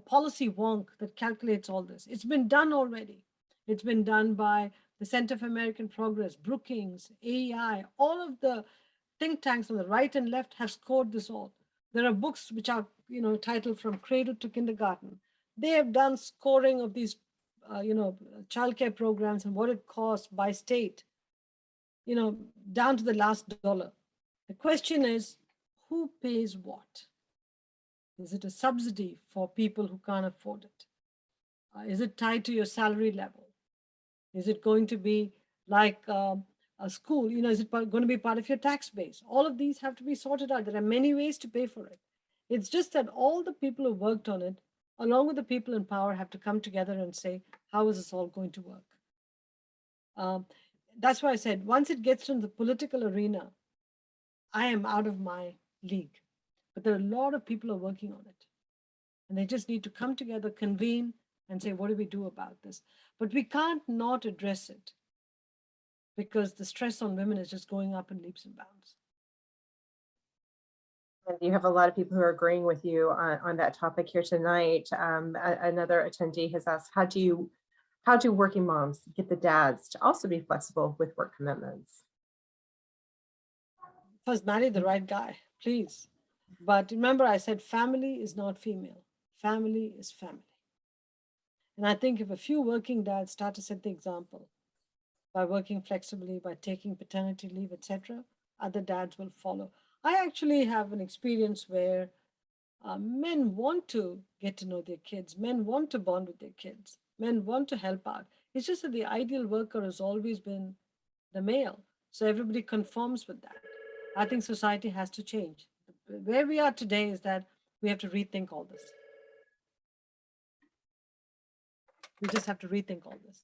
Speaker 3: policy wonk that calculates all this. It's been done already. It's been done by the Center for American Progress, Brookings, AEI, all of the think tanks on the right and left have scored this all. There are books which are, titled From Cradle to Kindergarten. They have done scoring of these, childcare programs and what it costs by state, down to the last dollar. The question is, who pays what? Is it a subsidy for people who can't afford it? Is it tied to your salary level? Is it going to be like a school? Is it going to be part of your tax base? All of these have to be sorted out. There are many ways to pay for it. It's just that all the people who worked on it, along with the people in power, have to come together and say, how is this all going to work? That's why I said, once it gets into the political arena, I am out of my league. But there are a lot of people who are working on it. And they just need to come together, convene, and say, what do we do about this? But we can't not address it because the stress on women is just going up in leaps and bounds.
Speaker 1: And you have a lot of people who are agreeing with you on that topic here tonight. Another attendee has asked, how do working moms get the dads to also be flexible with work commitments?
Speaker 3: First, marry the right guy, please. But remember, I said family is not female. Family is family. And I think if a few working dads start to set the example by working flexibly, by taking paternity leave, etc., other dads will follow. I actually have an experience where men want to get to know their kids. Men want to bond with their kids. Men want to help out. It's just that the ideal worker has always been the male. So everybody conforms with that. I think society has to change. Where we are today is that we have to rethink all this. We just have to rethink all this.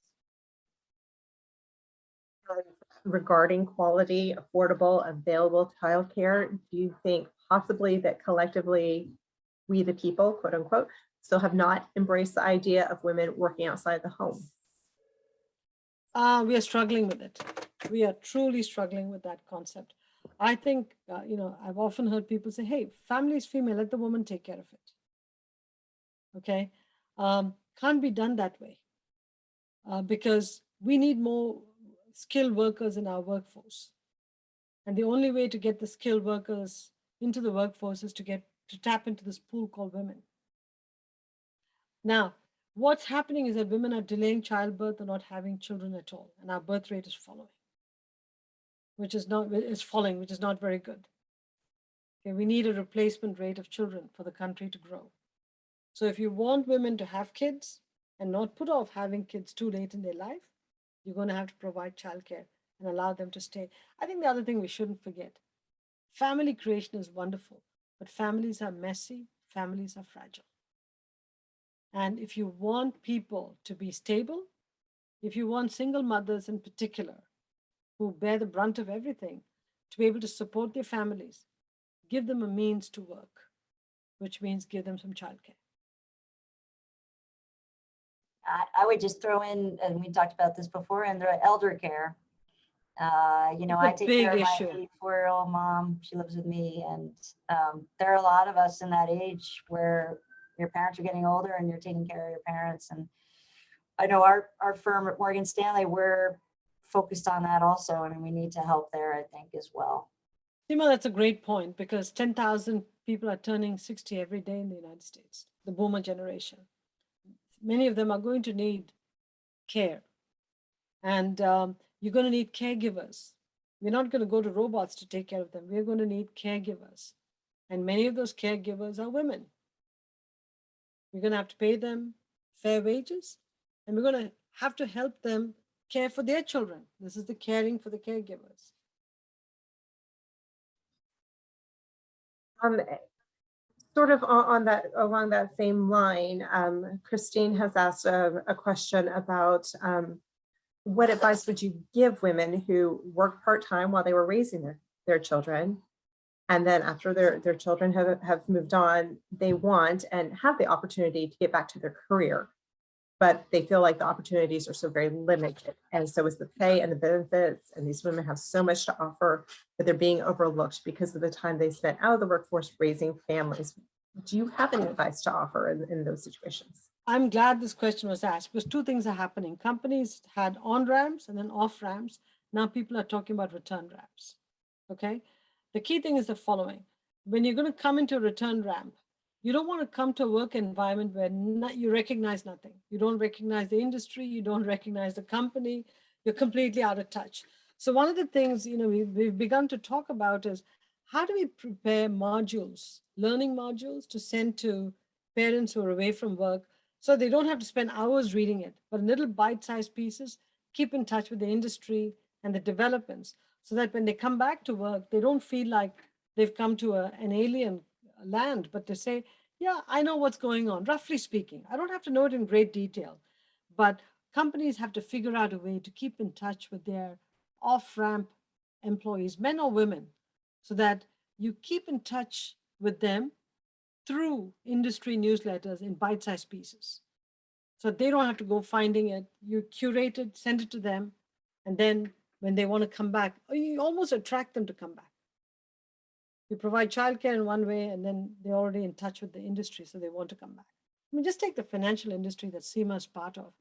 Speaker 1: Regarding quality, affordable, available childcare, do you think possibly that collectively we the people, quote unquote, still have not embraced the idea of women working outside the home?
Speaker 3: We are struggling with it. We are truly struggling with that concept. I think, I've often heard people say, hey, family is female, let the woman take care of it. Okay? Can't be done that way because we need more skilled workers in our workforce. And the only way to get the skilled workers into the workforce is to tap into this pool called women. Now, what's happening is that women are delaying childbirth or not having children at all, and our birth rate is falling, which is not very good. Okay, we need a replacement rate of children for the country to grow. So if you want women to have kids and not put off having kids too late in their life, you're going to have to provide childcare and allow them to stay. I think the other thing we shouldn't forget, family creation is wonderful, but families are messy, families are fragile. And if you want people to be stable, if you want single mothers in particular, who bear the brunt of everything, to be able to support their families, give them a means to work, which means give them some childcare.
Speaker 2: I would just throw in, and we talked about this before, in the elder care. I take care of my 84-year-old mom. She lives with me, and there are a lot of us in that age where your parents are getting older and you're taking care of your parents. And I know our firm at Morgan Stanley, we're focused on that also. I mean, we need to help there, I think, as well.
Speaker 3: Seema, that's a great point, because 10,000 people are turning 60 every day in the United States, the boomer generation. Many of them are going to need care. And you're going to need caregivers. We're not going to go to robots to take care of them. We're going to need caregivers. And many of those caregivers are women. We're going to have to pay them fair wages, and we're going to have to help them care for their children. This is the caring for the caregivers.
Speaker 1: Sort of along that same line, Christine has asked a question about what advice would you give women who work part-time while they were raising their children, and then after their children have moved on, they want and have the opportunity to get back to their career, but they feel like the opportunities are so very limited, and so is the pay and the benefits, and these women have so much to offer, but they're being overlooked because of the time they spent out of the workforce raising families. Do you have any advice to offer in those situations?
Speaker 3: I'm glad this question was asked, because two things are happening. Companies had on-ramps and then off-ramps. Now people are talking about return ramps, okay? The key thing is the following. When you're going to come into a return ramp, you don't want to come to a work environment where you recognize nothing. You don't recognize the industry. You don't recognize the company. You're completely out of touch. So one of the things we've begun to talk about is, how do we prepare modules, learning modules, to send to parents who are away from work, so they don't have to spend hours reading it, but little bite-sized pieces, keep in touch with the industry and the developments, so that when they come back to work, they don't feel like they've come to an alien land, but they say, yeah, I know what's going on, roughly speaking. I don't have to know it in great detail, but companies have to figure out a way to keep in touch with their off-ramp employees, men or women, so that you keep in touch with them through industry newsletters in bite-sized pieces. So they don't have to go finding it. You curate it, send it to them, and then when they want to come back, you almost attract them to come back. You provide childcare in one way, and then they're already in touch with the industry, so they want to come back. I mean, just take the financial industry that Seema is part of.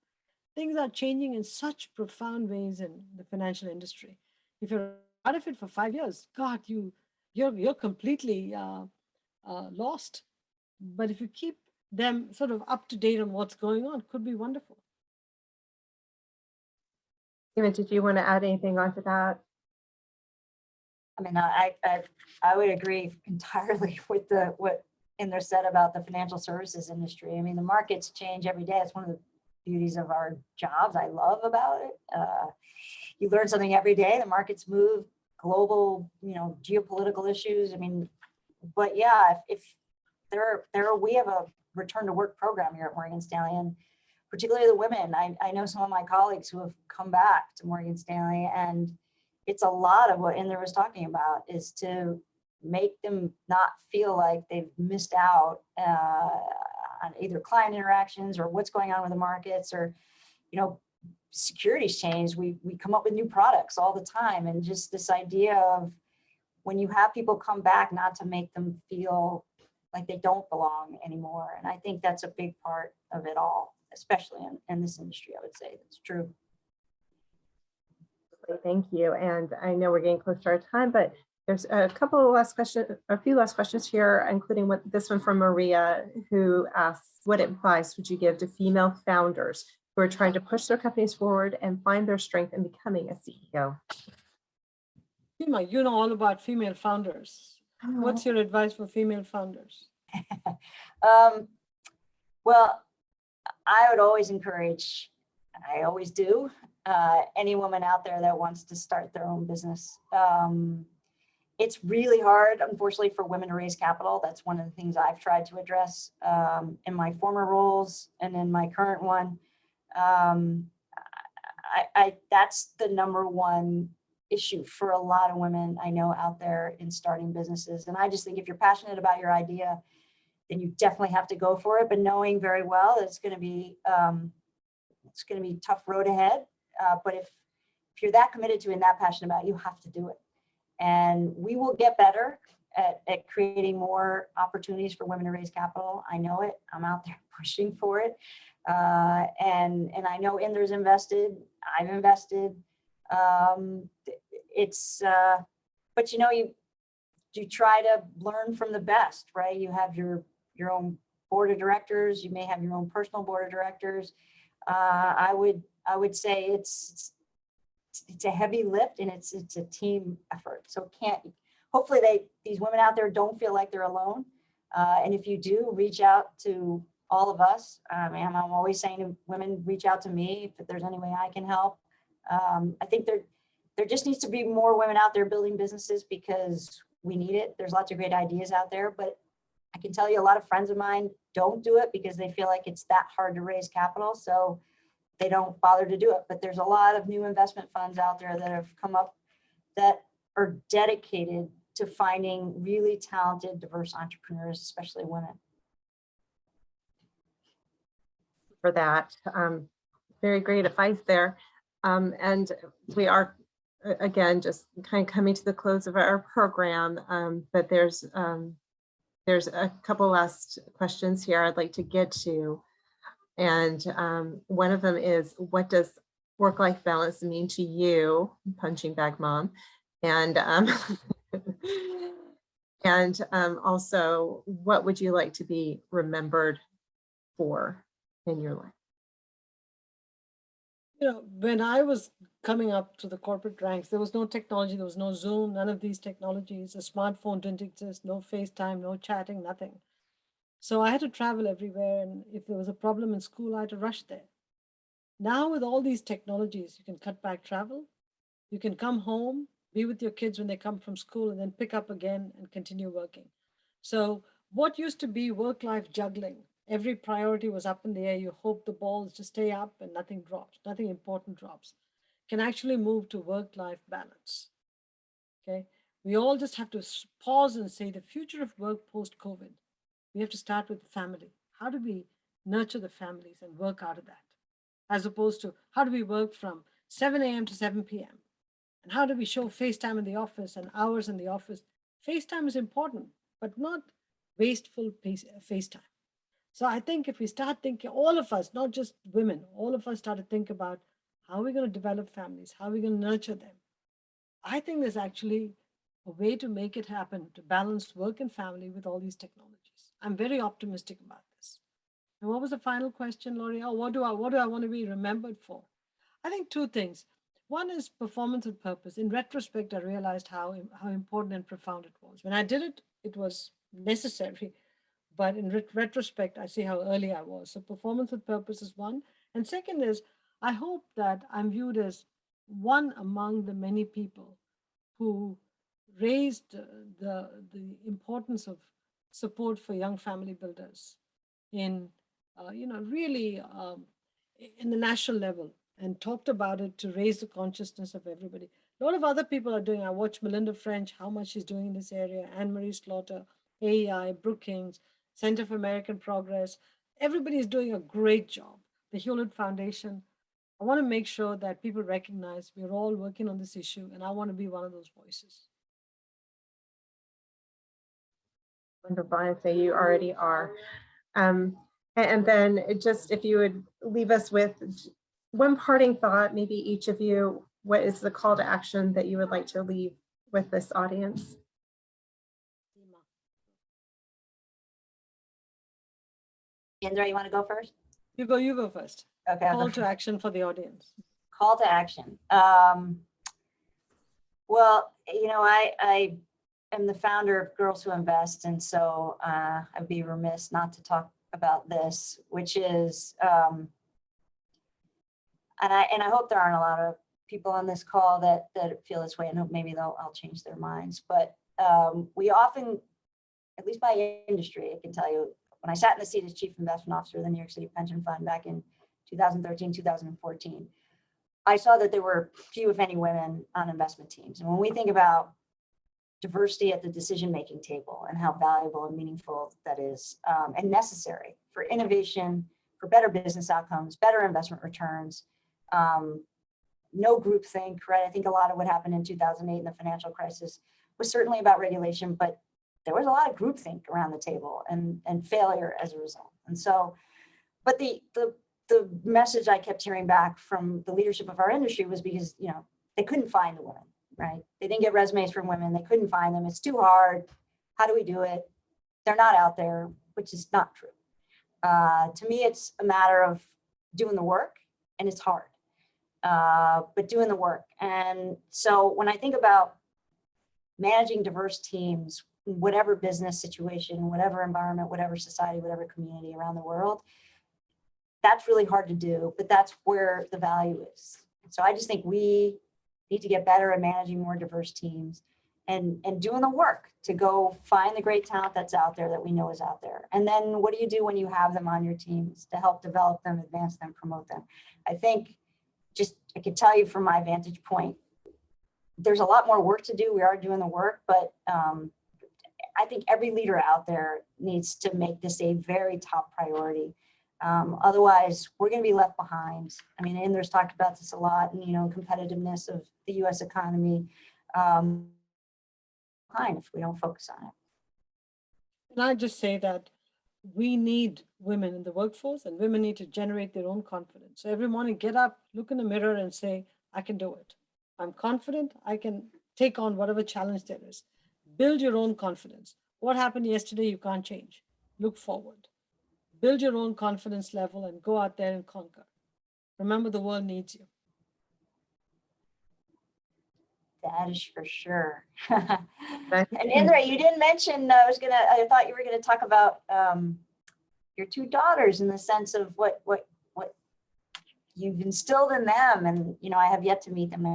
Speaker 3: Things are changing in such profound ways in the financial industry. If you're out of it for 5 years, God, you're completely lost. But if you keep them sort of up to date on what's going on, it could be wonderful.
Speaker 1: Seema, did you want to add anything onto that?
Speaker 2: I mean, I would agree entirely with what Indra said about the financial services industry. I mean, the markets change every day. It's one of the beauties of our jobs I love about it. You learn something every day. The markets move, global, geopolitical issues. I mean, but yeah, if we have a return to work program here at Morgan Stanley, and particularly the women. I know some of my colleagues who have come back to Morgan Stanley, and it's a lot of what Indra was talking about, is to make them not feel like they've missed out on either client interactions or what's going on with the markets, or, you know, securities change. We come up with new products all the time. And just this idea of when you have people come back, not to make them feel like they don't belong anymore. And I think that's a big part of it all, especially in this industry, I would say that's true.
Speaker 1: Thank you. And I know we're getting close to our time, but there's a few last questions here, including this one from Maria, who asks, what advice would you give to female founders who are trying to push their companies forward and find their strength in becoming a CEO?
Speaker 3: Seema, you know all about female founders. What's your advice for female founders?
Speaker 2: Well, I would always encourage, I always do, any woman out there that wants to start their own business. It's really hard, unfortunately, for women to raise capital. That's one of the things I've tried to address in my former roles and in my current one. That's the number one issue for a lot of women I know out there in starting businesses. And I just think if you're passionate about your idea, then you definitely have to go for it, but knowing very well that it's going to be a tough road ahead. But if you're that committed to it and that passionate about it, you have to do it. And we will get better at creating more opportunities for women to raise capital. I know it. I'm out there pushing for it. And I know Indra's invested. I've invested. But you know, you try to learn from the best, right? You have your own board of directors. You may have your own personal board of directors. I would say it's a heavy lift, and it's a team effort. So hopefully these women out there don't feel like they're alone. And if you do, reach out to all of us. And I'm always saying to women, reach out to me if there's any way I can help. I think there just needs to be more women out there building businesses because we need it. There's lots of great ideas out there, but I can tell you a lot of friends of mine don't do it because they feel like it's that hard to raise capital. So they don't bother to do it. But there's a lot of new investment funds out there that have come up that are dedicated to finding really talented, diverse entrepreneurs, especially women.
Speaker 1: For that, very great advice there. And we are, again, just kind of coming to the close of our program, but there's a couple last questions here I'd like to get to. And one of them is, what does work-life balance mean to you, punching bag mom? And and also, what would you like to be remembered for in your life?
Speaker 3: You know, when I was coming up to the corporate ranks, there was no technology, there was no Zoom, none of these technologies. A smartphone didn't exist, no FaceTime, no chatting, nothing. So I had to travel everywhere, and if there was a problem in school, I had to rush there. Now with all these technologies, you can cut back travel, you can come home, be with your kids when they come from school, and then pick up again and continue working. So what used to be work-life juggling, every priority was up in the air, you hope the balls just stay up and nothing drops, nothing important drops, can actually move to work-life balance. Okay, we all just have to pause and say the future of work post-COVID. We have to start with the family. How do we nurture the families and work out of that? As opposed to how do we work from 7 a.m. to 7 p.m.? And how do we show FaceTime in the office and hours in the office? FaceTime is important, but not wasteful FaceTime. So I think if we start thinking, all of us, not just women, all of us start to think about how are we going to develop families, how are we going to nurture them? I think there's actually a way to make it happen, to balance work and family with all these technologies. I'm very optimistic about this. And what was the final question, Laurie? Oh, what do I want to be remembered for? I think two things. One is performance with purpose. In retrospect, I realized how important and profound it was. When I did it, it was necessary. But in retrospect, I see how early I was. So performance with purpose is one. And second is, I hope that I'm viewed as one among the many people who raised the importance of support for young family builders in, really in the national level and talked about it to raise the consciousness of everybody. A lot of other people are doing. I watch Melinda French, how much she's doing in this area, Anne-Marie Slaughter, AEI, Brookings, Center for American Progress. Everybody is doing a great job. The Hewlett Foundation. I want to make sure that people recognize we're all working on this issue, and I want to be one of those voices.
Speaker 1: Wonderful. I'd say you already are. And then just if you would leave us with one parting thought, maybe each of you, what is the call to action that you would like to leave with this audience?
Speaker 2: Indra, you want to go first?
Speaker 3: You go first.
Speaker 2: Okay.
Speaker 3: Call to action for the audience.
Speaker 2: Call to action. Well, you know, I am the founder of Girls Who Invest, and so I'd be remiss not to talk about this, which is, and I hope there aren't a lot of people on this call that feel this way, and hope maybe I'll change their minds. But we often, at least my industry, I can tell you, when I sat in the seat as Chief Investment Officer of the New York City Pension Fund back in 2013, 2014, I saw that there were few, if any, women on investment teams. And when we think about diversity at the decision-making table and how valuable and meaningful that is, and necessary for innovation, for better business outcomes, better investment returns, no groupthink, right? I think a lot of what happened in 2008 in the financial crisis was certainly about regulation, but there was a lot of groupthink around the table and failure as a result. And so, but the message I kept hearing back from the leadership of our industry was because, you know, they couldn't find the women, right? They didn't get resumes from women. They couldn't find them. It's too hard. How do we do it? They're not out there, which is not true. To me, it's a matter of doing the work, and it's hard, but doing the work. And so when I think about managing diverse teams, whatever business situation, whatever environment, whatever society, whatever community around the world, that's really hard to do, but that's where the value is. So I just think we need to get better at managing more diverse teams and doing the work to go find the great talent that's out there that we know is out there. And then what do you do when you have them on your teams to help develop them, advance them, promote them? I think I could tell you from my vantage point, there's a lot more work to do. We are doing the work, but I think every leader out there needs to make this a very top priority. Otherwise, we're going to be left behind. I mean, Indra's talked about this a lot, and, you know, competitiveness of the U.S. economy behind if we don't focus on it.
Speaker 3: And I just say that we need women in the workforce, and women need to generate their own confidence. So every morning, get up, look in the mirror and say, I can do it. I'm confident. I can take on whatever challenge there is. Build your own confidence. What happened yesterday, you can't change. Look forward. Build your own confidence level and go out there and conquer. Remember, the world needs you.
Speaker 2: That is for sure. And Indra, you didn't mention, I thought you were gonna talk about your two daughters in the sense of what you've instilled in them, and, you know, I have yet to meet them.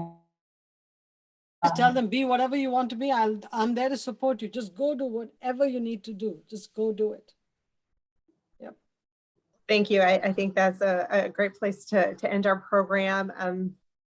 Speaker 3: Just tell them, be whatever you want to be. I'm there to support you. Just go do whatever you need to do. Just go do it. Yep.
Speaker 1: Thank you. I think that's a great place to end our program.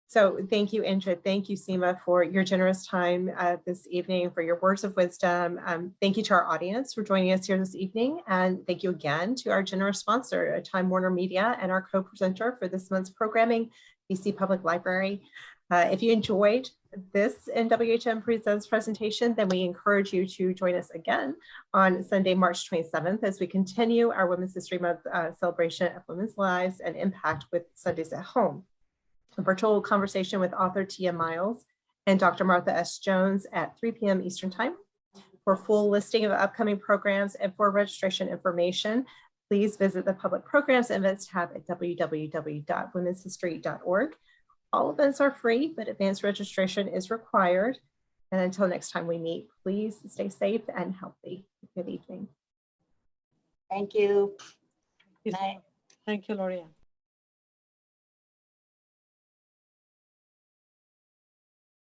Speaker 1: So thank you, Indra. Thank you, Seema, for your generous time this evening, for your words of wisdom. Thank you to our audience for joining us here this evening. And thank you again to our generous sponsor, Time Warner Media, and our co-presenter for this month's programming, BC Public Library. If you enjoyed this NWHM Presents presentation, then we encourage you to join us again on Sunday, March 27th, as we continue our Women's History Month celebration of women's lives and impact with Sundays at Home. A virtual conversation with author Tia Miles and Dr. Martha S. Jones at 3 p.m. Eastern Time. For full listing of upcoming programs and for registration information, please visit the Public Programs and Events tab at www.womenshistory.org. All events are free, but advanced registration is required. And until next time we meet, please stay safe and healthy. Good evening.
Speaker 2: Thank you. Good night.
Speaker 3: Thank you, Lorianne.